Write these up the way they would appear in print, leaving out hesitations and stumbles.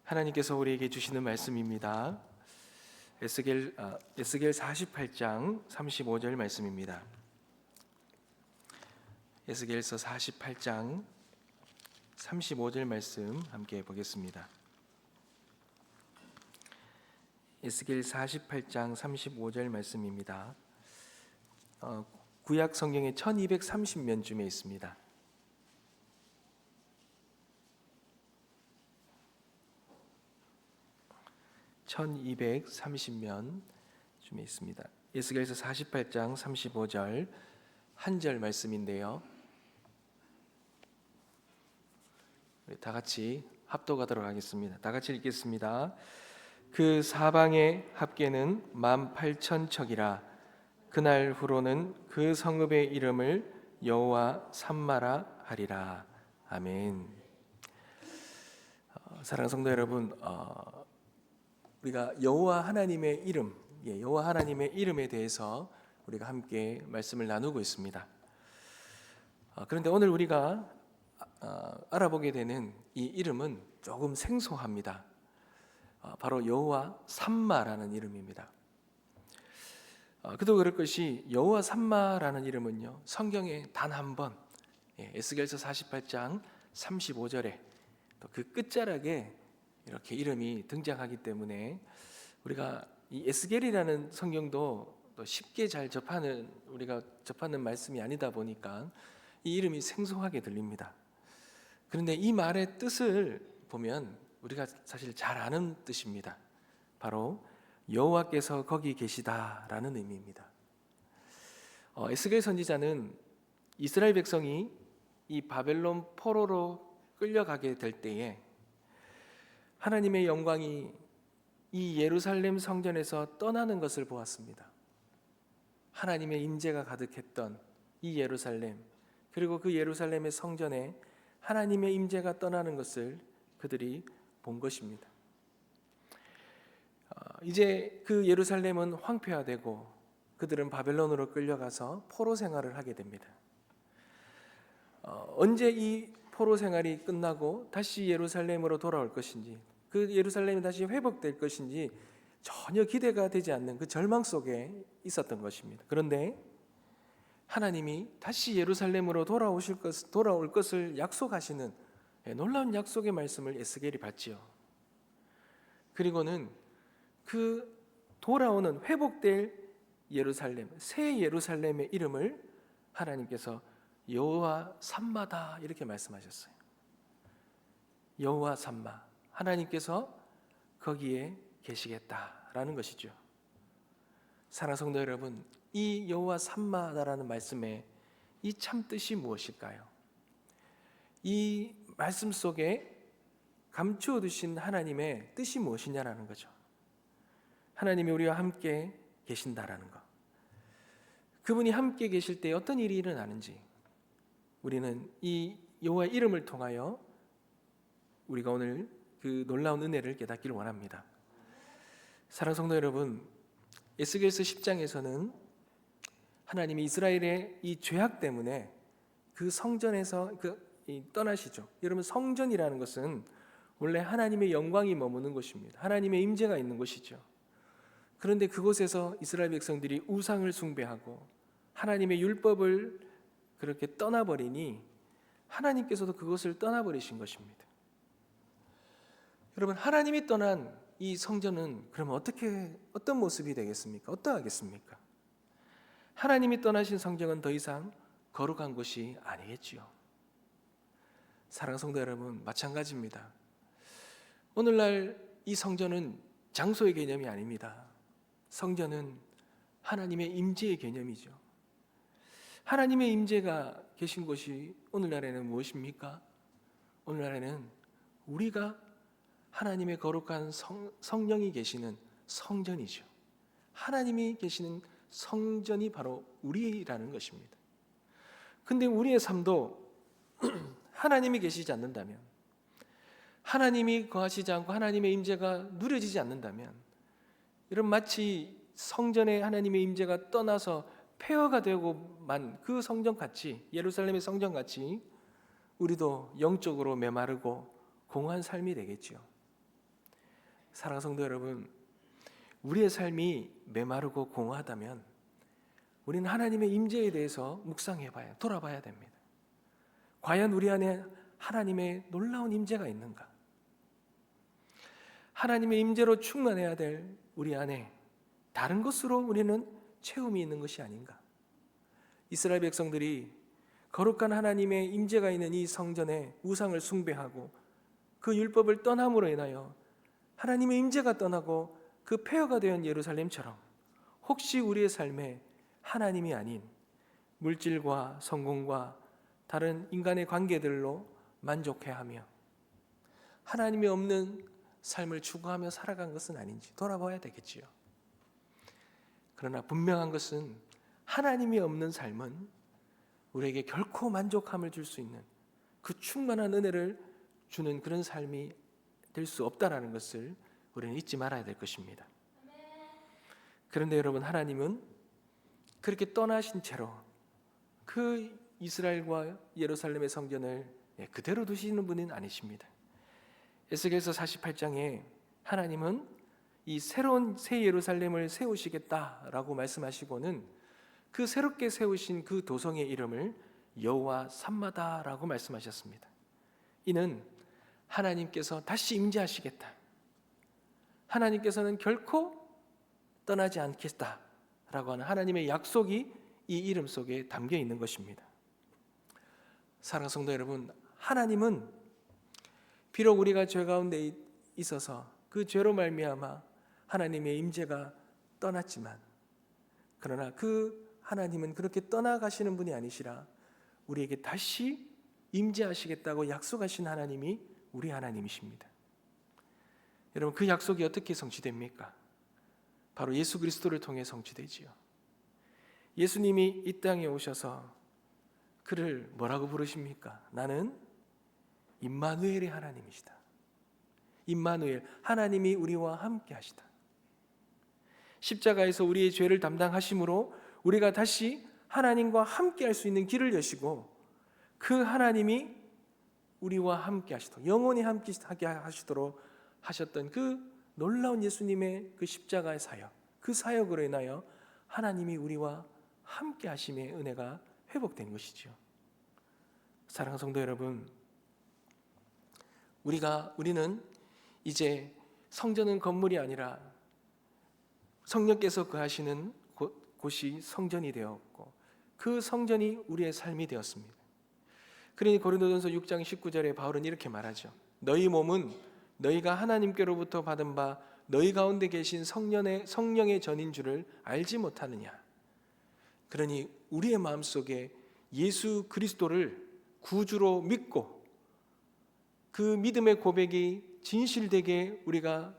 하나님께서 우리에게 주시는 말씀입니다. 에스겔 48장 35절 말씀입니다. 에스겔서 48장 35절 말씀 함께 보겠습니다. 에스겔 48장 35절 말씀입니다. 구약 성경의 1230면쯤에 있습니다. (1230면) 쯤에 있습니다. 에스겔서 48장 35절 한 절 말씀인데요, 우리 다 같이 합독하도록 하겠습니다. 다 같이 읽겠습니다. 그 사방의 합계는 18,000척이라. 그날 후로는 그 성읍의 이름을 여호와 삼마라 하리라. 아멘. 사랑하는 성도 여러분, 우리가 여호와 하나님의 이름, 여호와 하나님의 이름에 대해서 우리가 함께 말씀을 나누고 있습니다. 그런데 오늘 우리가 알아보게 되는 이 이름은 조금 생소합니다. 바로 여호와 삼마라는 이름입니다. 그도 그럴 것이 여호와 삼마라는 이름은요, 성경에 단 한 번, 에스겔서 48장 35절에 또 그 끝자락에 이렇게 이름이 등장하기 때문에 우리가 이 에스겔이라는 성경도 또 쉽게 잘 우리가 접하는 말씀이 아니다 보니까 이 이름이 생소하게 들립니다. 그런데 이 말의 뜻을 보면 우리가 사실 잘 아는 뜻입니다. 바로 여호와께서 거기 계시다라는 의미입니다. 에스겔 선지자는 이스라엘 백성이 이 바벨론 포로로 끌려가게 될 때에 하나님의 영광이 이 예루살렘 성전에서 떠나는 것을 보았습니다. 하나님의 임재가 가득했던 이 예루살렘, 그리고 그 예루살렘의 성전에 하나님의 임재가 떠나는 것을 그들이 본 것입니다. 이제 그 예루살렘은 황폐화되고 그들은 바벨론으로 끌려가서 포로 생활을 하게 됩니다. 언제 이 포로 생활이 끝나고 다시 예루살렘으로 돌아올 것인지, 그 예루살렘이 다시 회복될 것인지 전혀 기대가 되지 않는 그 절망 속에 있었던 것입니다. 그런데 하나님이 다시 예루살렘으로 돌아올 것을 약속하시는 놀라운 약속의 말씀을 에스겔이 받지요. 그리고는 그 돌아오는 회복될 예루살렘, 새 예루살렘의 이름을 하나님께서 여호와 삼마다 이렇게 말씀하셨어요. 여호와 삼마, 하나님께서 거기에 계시겠다라는 것이죠. 사랑하는 성도 여러분, 이 여호와 삼마다라는 말씀의 이 참 뜻이 무엇일까요? 이 말씀 속에 감추어 두신 하나님의 뜻이 무엇이냐라는 거죠. 하나님이 우리와 함께 계신다라는 것, 그분이 함께 계실 때 어떤 일이 일어나는지 우리는 이 여호와의 이름을 통하여 우리가 오늘 그 놀라운 은혜를 깨닫기를 원합니다. 사랑하는 성도 여러분, 에스겔서 10장에서는 하나님이 이스라엘의 이 죄악 때문에 그 성전에서 떠나시죠. 여러분, 성전이라는 것은 원래 하나님의 영광이 머무는 곳입니다. 하나님의 임재가 있는 곳이죠. 그런데 그곳에서 이스라엘 백성들이 우상을 숭배하고 하나님의 율법을 그렇게 떠나버리니 하나님께서도 그것을 떠나버리신 것입니다. 여러분, 하나님이 떠난 이 성전은 그러면 어떤 모습이 되겠습니까? 어떠하겠습니까? 하나님이 떠나신 성전은 더 이상 거룩한 곳이 아니겠지요. 사랑하는 성도 여러분, 마찬가지입니다. 오늘날 이 성전은 장소의 개념이 아닙니다. 성전은 하나님의 임재의 개념이죠. 하나님의 임재가 계신 곳이 오늘날에는 무엇입니까? 오늘날에는 우리가 하나님의 거룩한 성령이 계시는 성전이죠. 하나님이 계시는 성전이 바로 우리라는 것입니다. 근데 우리의 삶도 하나님이 계시지 않는다면, 하나님이 거하시지 않고 하나님의 임재가 누려지지 않는다면, 이런 마치 성전에 하나님의 임재가 떠나서 폐허가 되고만 그 성전같이, 예루살렘의 성전같이 우리도 영적으로 메마르고 공허한 삶이 되겠지요. 사랑하는 성도 여러분, 우리의 삶이 메마르고 공허하다면 우리는 하나님의 임재에 대해서 묵상해봐야, 돌아봐야 됩니다. 과연 우리 안에 하나님의 놀라운 임재가 있는가? 하나님의 임재로 충만해야 될 우리 안에 다른 것으로 우리는 채움이 있는 것이 아닌가? 이스라엘 백성들이 거룩한 하나님의 임재가 있는 이 성전에 우상을 숭배하고 그 율법을 떠남으로 인하여 하나님의 임재가 떠나고 그 폐허가 된 예루살렘처럼 혹시 우리의 삶에 하나님이 아닌 물질과 성공과 다른 인간의 관계들로 만족해하며 하나님이 없는 삶을 추구하며 살아간 것은 아닌지 돌아봐야 되겠지요. 그러나 분명한 것은 하나님이 없는 삶은 우리에게 결코 만족함을 줄 수 있는 그 충만한 은혜를 주는 그런 삶이 될 수 없다라는 것을 우리는 잊지 말아야 될 것입니다. 그런데 여러분, 하나님은 그렇게 떠나신 채로 그 이스라엘과 예루살렘의 성전을 그대로 두시는 분은 아니십니다. 에스겔서 48장에 하나님은 이 새로운 새 예루살렘을 세우시겠다라고 말씀하시고는 그 새롭게 세우신 그 도성의 이름을 여호와 삼마다라고 말씀하셨습니다. 이는 하나님께서 다시 임재하시겠다, 하나님께서는 결코 떠나지 않겠다라고 하는 하나님의 약속이 이 이름 속에 담겨 있는 것입니다. 사랑하는 성도 여러분, 하나님은 비록 우리가 죄 가운데 있어서 그 죄로 말미암아 하나님의 임재가 떠났지만, 그러나 그 하나님은 그렇게 떠나가시는 분이 아니시라 우리에게 다시 임재하시겠다고 약속하신 하나님이 우리 하나님이십니다. 여러분, 그 약속이 어떻게 성취됩니까? 바로 예수 그리스도를 통해 성취되지요. 예수님이 이 땅에 오셔서 그를 뭐라고 부르십니까? 나는 임마누엘의 하나님이시다. 임마누엘, 하나님이 우리와 함께 하시다. 십자가에서 우리의 죄를 담당하심으로 우리가 다시 하나님과 함께 할 수 있는 길을 여시고, 그 하나님이 우리와 함께 하시도록, 영원히 함께 하시도록 하셨던 그 놀라운 예수님의 그 십자가의 사역, 그 사역으로 인하여 하나님이 우리와 함께 하심의 은혜가 회복된 것이죠. 사랑하는 성도 여러분, 우리는 이제 성전은 건물이 아니라 성령께서 거하시는 곳이 성전이 되었고, 그 성전이 우리의 삶이 되었습니다. 그러니 고린도전서 6장 19절에 바울은 이렇게 말하죠. 너희 몸은 너희가 하나님께로부터 받은 바 너희 가운데 계신 성령의 전인 줄을 알지 못하느냐. 그러니 우리의 마음속에 예수 그리스도를 구주로 믿고 그 믿음의 고백이 진실되게 우리가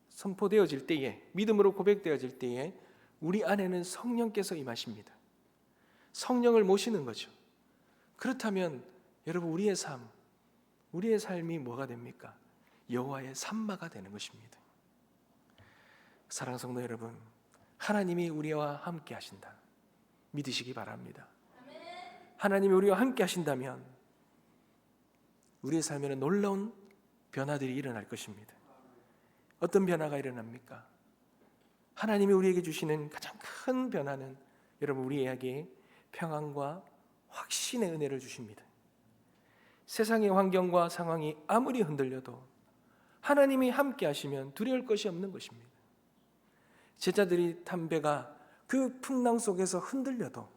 선포되어질 때에, 믿음으로 고백되어질 때에 우리 안에는 성령께서 임하십니다. 성령을 모시는 거죠. 그렇다면 여러분, 우리의 삶이 뭐가 됩니까? 여호와의 삼마가 되는 것입니다. 사랑하는 성도 여러분, 하나님이 우리와 함께 하신다 믿으시기 바랍니다. 하나님이 우리와 함께 하신다면 우리의 삶에는 놀라운 변화들이 일어날 것입니다. 어떤 변화가 일어납니까? 하나님이 우리에게 주시는 가장 큰 변화는 여러분, 우리에게 평안과 확신의 은혜를 주십니다. 세상의 환경과 상황이 아무리 흔들려도 하나님이 함께 하시면 두려울 것이 없는 것입니다. 제자들이 탄 배가 그 풍랑 속에서 흔들려도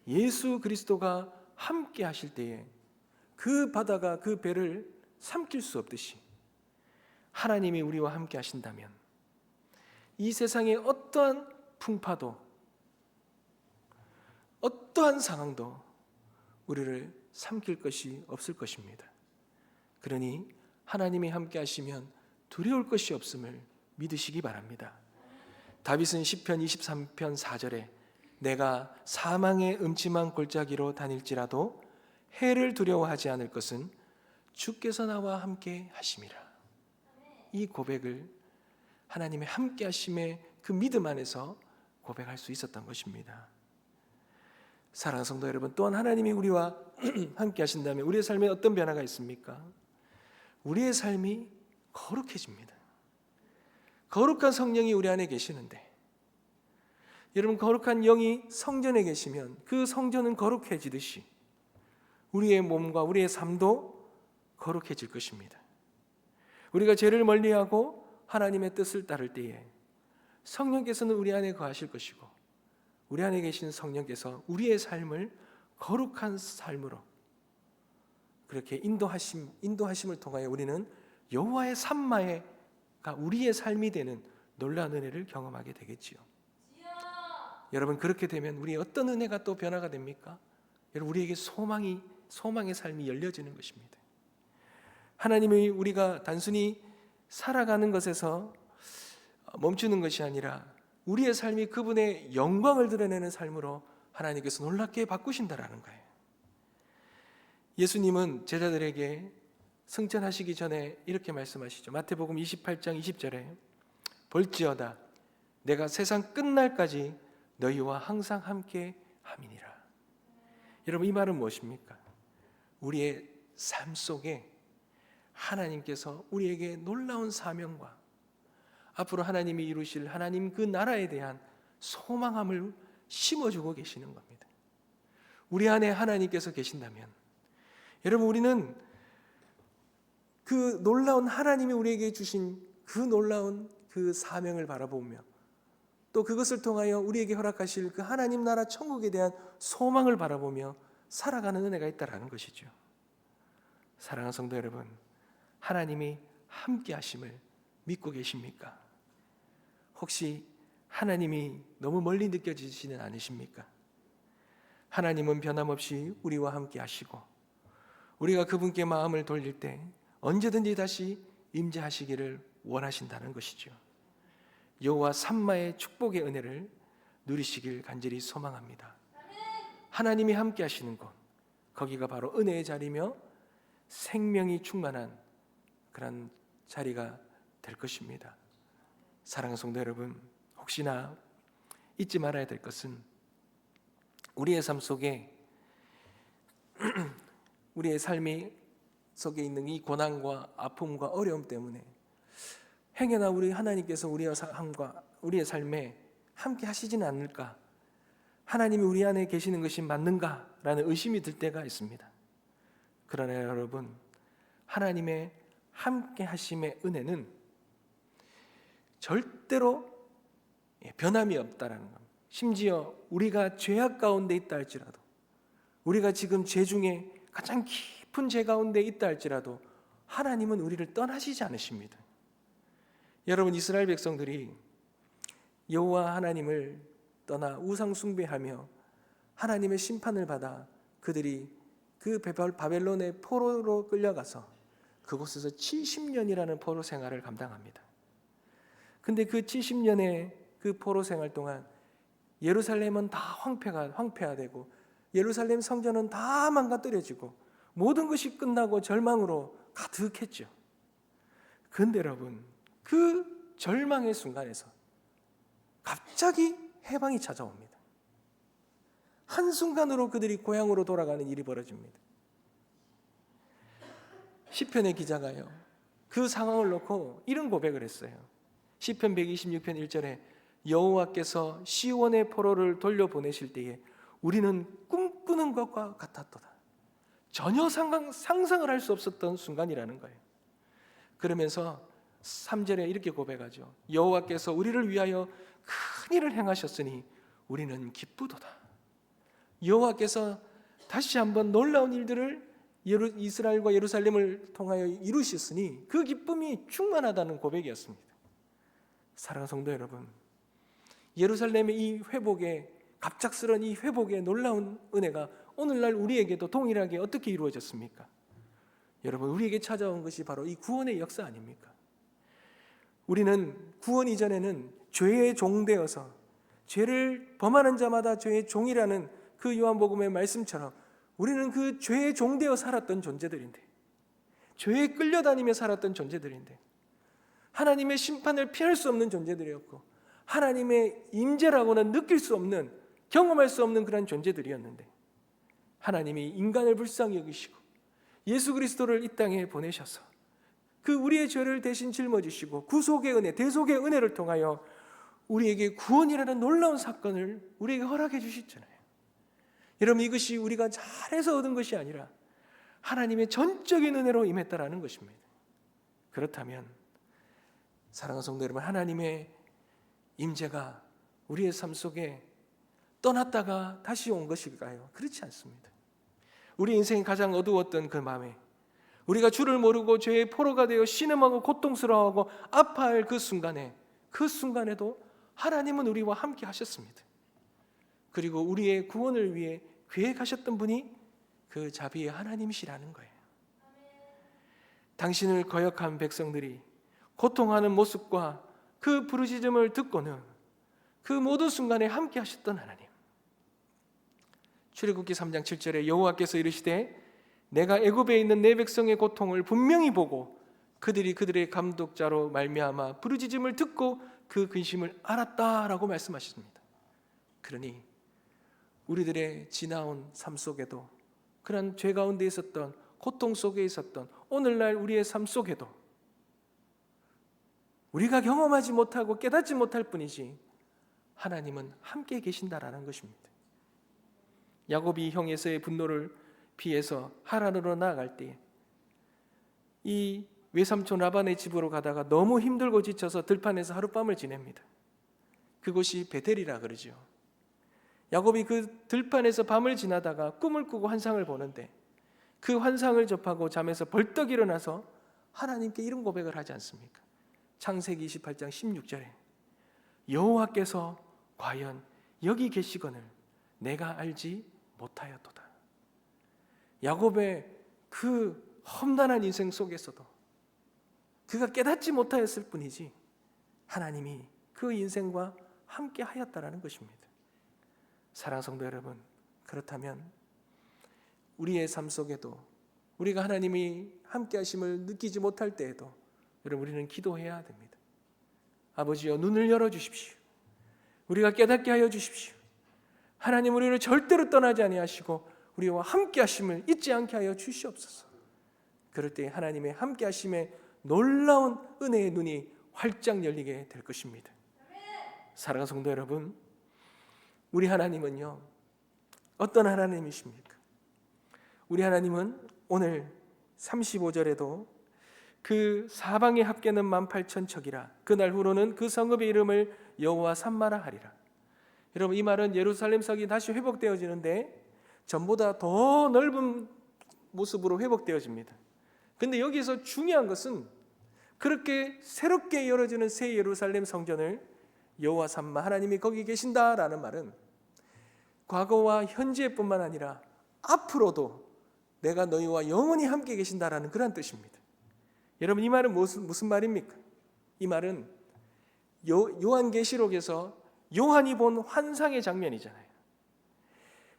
예수 그리스도가 함께 하실 때에 그 바다가 그 배를 삼킬 수 없듯이 하나님이 우리와 함께 하신다면 이 세상의 어떠한 풍파도, 어떠한 상황도 우리를 삼킬 것이 없을 것입니다. 그러니 하나님이 함께 하시면 두려울 것이 없음을 믿으시기 바랍니다. 다윗은 시편 23편 4절에 내가 사망의 음침한 골짜기로 다닐지라도 해를 두려워하지 않을 것은 주께서 나와 함께 하심이라. 이 고백을 하나님의 함께 하심의 그 믿음 안에서 고백할 수 있었던 것입니다. 사랑하는 성도 여러분, 또한 하나님이 우리와 함께 하신다면 우리의 삶에 어떤 변화가 있습니까? 우리의 삶이 거룩해집니다. 거룩한 성령이 우리 안에 계시는데, 여러분, 거룩한 영이 성전에 계시면 그 성전은 거룩해지듯이 우리의 몸과 우리의 삶도 거룩해질 것입니다. 우리가 죄를 멀리하고 하나님의 뜻을 따를 때에 성령께서는 우리 안에 거하실 것이고, 우리 안에 계신 성령께서 우리의 삶을 거룩한 삶으로 그렇게 인도하심을 통하여 우리는 여호와의 산마가 우리의 삶이 되는 놀라운 은혜를 경험하게 되겠지요. 여러분, 그렇게 되면 우리 어떤 은혜가 또 변화가 됩니까? 여러분, 우리에게 소망의 삶이 열려지는 것입니다. 하나님이 우리가 단순히 살아가는 것에서 멈추는 것이 아니라 우리의 삶이 그분의 영광을 드러내는 삶으로 하나님께서 놀랍게 바꾸신다라는 거예요. 예수님은 제자들에게 승천하시기 전에 이렇게 말씀하시죠. 마태복음 28장 20절에 볼지어다 내가 세상 끝날까지 너희와 항상 함께 함이니라. 여러분, 이 말은 무엇입니까? 우리의 삶 속에 하나님께서 우리에게 놀라운 사명과 앞으로 하나님이 이루실 하나님 그 나라에 대한 소망함을 심어주고 계시는 겁니다. 우리 안에 하나님께서 계신다면, 여러분, 우리는 그 놀라운 하나님이 우리에게 주신 그 놀라운 그 사명을 바라보며 또 그것을 통하여 우리에게 허락하실 그 하나님 나라 천국에 대한 소망을 바라보며 살아가는 은혜가 있다라는 것이죠. 사랑하는 성도 여러분, 하나님이 함께 하심을 믿고 계십니까? 혹시 하나님이 너무 멀리 느껴지지는 않으십니까? 하나님은 변함없이 우리와 함께 하시고 우리가 그분께 마음을 돌릴 때 언제든지 다시 임재하시기를 원하신다는 것이죠. 여호와 삼마의 축복의 은혜를 누리시길 간절히 소망합니다. 하나님이 함께 하시는 곳, 거기가 바로 은혜의 자리며 생명이 충만한 그런 자리가 될 것입니다. 사랑하는 성도 여러분, 혹시나 잊지 말아야 될 것은 우리의 삶 속에 우리의 삶이 속에 있는 이 고난과 아픔과 어려움 때문에 행여나 우리 하나님께서 우리의 삶에 함께 하시지는 않을까, 하나님이 우리 안에 계시는 것이 맞는가라는 의심이 들 때가 있습니다. 그러나 여러분, 하나님의 함께 하심의 은혜는 절대로 변함이 없다라는 겁니다. 심지어 우리가 죄악 가운데 있다 할지라도, 우리가 지금 죄 중에 가장 깊은 죄 가운데 있다 할지라도 하나님은 우리를 떠나시지 않으십니다. 여러분, 이스라엘 백성들이 여호와 하나님을 떠나 우상 숭배하며 하나님의 심판을 받아 그들이 그 바벨론의 포로로 끌려가서 그곳에서 70년이라는 포로 생활을 감당합니다. 근데 그 70년의 그 포로 생활 동안 예루살렘은 다 황폐화되고 예루살렘 성전은 다 망가뜨려지고 모든 것이 끝나고 절망으로 가득했죠. 그런데 여러분, 그 절망의 순간에서 갑자기 해방이 찾아옵니다. 한순간으로 그들이 고향으로 돌아가는 일이 벌어집니다. 시편의 기자가요, 그 상황을 놓고 이런 고백을 했어요. 시편 126편 1절에 여호와께서 시온의 포로를 돌려보내실 때에 우리는 꿈꾸는 것과 같았도다. 전혀 상상을 할 수 없었던 순간이라는 거예요. 그러면서 3절에 이렇게 고백하죠. 여호와께서 우리를 위하여 큰 일을 행하셨으니 우리는 기쁘도다. 여호와께서 다시 한번 놀라운 일들을 이스라엘과 예루살렘을 통하여 이루셨으니 그 기쁨이 충만하다는 고백이었습니다. 사랑하는 성도 여러분, 예루살렘의 이 회복의 갑작스러운 이 회복의 놀라운 은혜가 오늘날 우리에게도 동일하게 어떻게 이루어졌습니까? 여러분, 우리에게 찾아온 것이 바로 이 구원의 역사 아닙니까? 우리는 구원 이전에는 죄의 종되어서 죄를 범하는 자마다 죄의 종이라는 그 요한복음의 말씀처럼 우리는 그 죄의 종되어 살았던 존재들인데, 죄에 끌려다니며 살았던 존재들인데, 하나님의 심판을 피할 수 없는 존재들이었고 하나님의 임재라고는 느낄 수 없는, 경험할 수 없는 그런 존재들이었는데, 하나님이 인간을 불쌍히 여기시고 예수 그리스도를 이 땅에 보내셔서 그 우리의 죄를 대신 짊어지시고 구속의 은혜, 대속의 은혜를 통하여 우리에게 구원이라는 놀라운 사건을 우리에게 허락해 주셨잖아요. 여러분, 이것이 우리가 잘해서 얻은 것이 아니라 하나님의 전적인 은혜로 임했다라는 것입니다. 그렇다면 사랑하는 성도 여러분, 하나님의 임재가 우리의 삶 속에 떠났다가 다시 온 것일까요? 그렇지 않습니다. 우리 인생이 가장 어두웠던 그 밤에 우리가 주를 모르고 죄의 포로가 되어 신음하고 고통스러워하고 아파할 그 순간에도 하나님은 우리와 함께 하셨습니다. 그리고 우리의 구원을 위해 계획하셨던 분이 그 자비의 하나님이시라는 거예요. 당신을 거역한 백성들이 고통하는 모습과 그 부르짖음을 듣고는 그 모든 순간에 함께 하셨던 하나님. 출애굽기 3장 7절에 여호와께서 이르시되 내가 애굽에 있는 내 백성의 고통을 분명히 보고 그들이 그들의 감독자로 말미암아 부르짖음을 듣고 그 근심을 알았다라고 말씀하셨습니다. 그러니 우리들의 지나온 삶 속에도, 그런 죄 가운데 있었던, 고통 속에 있었던 오늘날 우리의 삶 속에도 우리가 경험하지 못하고 깨닫지 못할 뿐이지 하나님은 함께 계신다라는 것입니다. 야곱이 형 에서의 분노를 피해서 하란으로 나아갈 때 이 외삼촌 라반의 집으로 가다가 너무 힘들고 지쳐서 들판에서 하룻밤을 지냅니다. 그곳이 베델이라 그러죠. 야곱이 그 들판에서 밤을 지나다가 꿈을 꾸고 환상을 보는데 그 환상을 접하고 잠에서 벌떡 일어나서 하나님께 이런 고백을 하지 않습니까? 창세기 28장 16절에 여호와께서 과연 여기 계시거늘 내가 알지 못하였도다. 야곱의 그 험난한 인생 속에서도 그가 깨닫지 못하였을 뿐이지 하나님이 그 인생과 함께 하였다라는 것입니다. 사랑하는 성도 여러분, 그렇다면 우리의 삶 속에도 우리가 하나님이 함께 하심을 느끼지 못할 때에도 여러분, 우리는 기도해야 됩니다. 아버지여, 눈을 열어주십시오. 우리가 깨닫게 하여 주십시오. 하나님, 우리를 절대로 떠나지 아니하시고 우리와 함께 하심을 잊지 않게 하여 주시옵소서. 그럴 때 하나님의 함께 하심에 놀라운 은혜의 눈이 활짝 열리게 될 것입니다. 사랑하는 성도 여러분, 우리 하나님은요, 어떤 하나님이십니까? 우리 하나님은 오늘 35절에도 그 사방의 합계는 18,000척이라 그날 후로는 그 성읍의 이름을 여호와 삼마라 하리라. 여러분, 이 말은 예루살렘 성이 다시 회복되어지는데 전보다 더 넓은 모습으로 회복되어집니다. 근데 여기서 중요한 것은 그렇게 새롭게 열어지는 새 예루살렘 성전을 여호와 삼마, 하나님이 거기 계신다라는 말은 과거와 현재뿐만 아니라 앞으로도 내가 너희와 영원히 함께 계신다라는 그런 뜻입니다. 여러분, 이 말은 무슨 말입니까? 이 말은 요한계시록에서 요한이 본 환상의 장면이잖아요.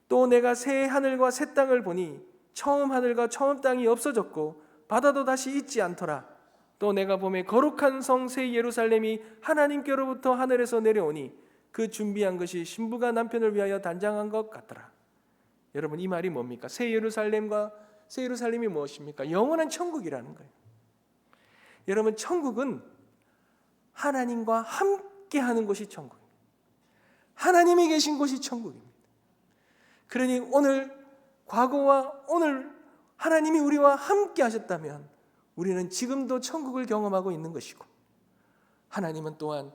또 내가 새 하늘과 새 땅을 보니 처음 하늘과 처음 땅이 없어졌고 바다도 다시 있지 않더라. 또 내가 보매 거룩한 성 새 예루살렘이 하나님께로부터 하늘에서 내려오니 그 준비한 것이 신부가 남편을 위하여 단장한 것 같더라. 여러분, 이 말이 뭡니까? 새 예루살렘이 무엇입니까? 영원한 천국이라는 거예요. 여러분, 천국은 하나님과 함께하는 곳이 천국입니다. 하나님이 계신 곳이 천국입니다. 그러니 오늘 과거와 오늘 하나님이 우리와 함께 하셨다면 우리는 지금도 천국을 경험하고 있는 것이고, 하나님은 또한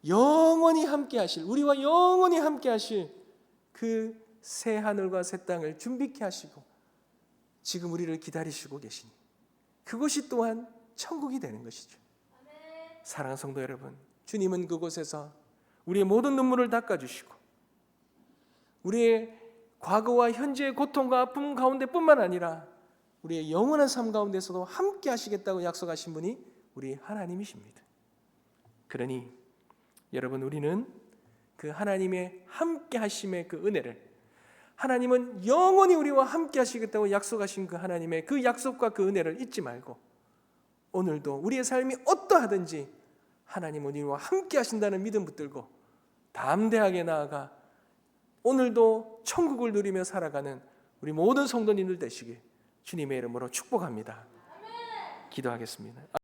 영원히 함께 하실, 우리와 영원히 함께 하실 그 새 하늘과 새 땅을 준비케 하시고 지금 우리를 기다리시고 계시니 그것이 또한 천국이 되는 것이죠. 사랑하는 성도 여러분, 주님은 그곳에서 우리의 모든 눈물을 닦아주시고 우리의 과거와 현재의 고통과 아픔 가운데뿐만 아니라 우리의 영원한 삶 가운데서도 함께 하시겠다고 약속하신 분이 우리 하나님이십니다. 그러니 여러분, 우리는 그 하나님의 함께 하심의 그 은혜를, 하나님은 영원히 우리와 함께 하시겠다고 약속하신 그 하나님의 그 약속과 그 은혜를 잊지 말고 오늘도 우리의 삶이 어떠하든지 하나님은 우리와 함께 하신다는 믿음 붙들고 담대하게 나아가 오늘도 천국을 누리며 살아가는 우리 모든 성도님들 되시길 주님의 이름으로 축복합니다. 기도하겠습니다.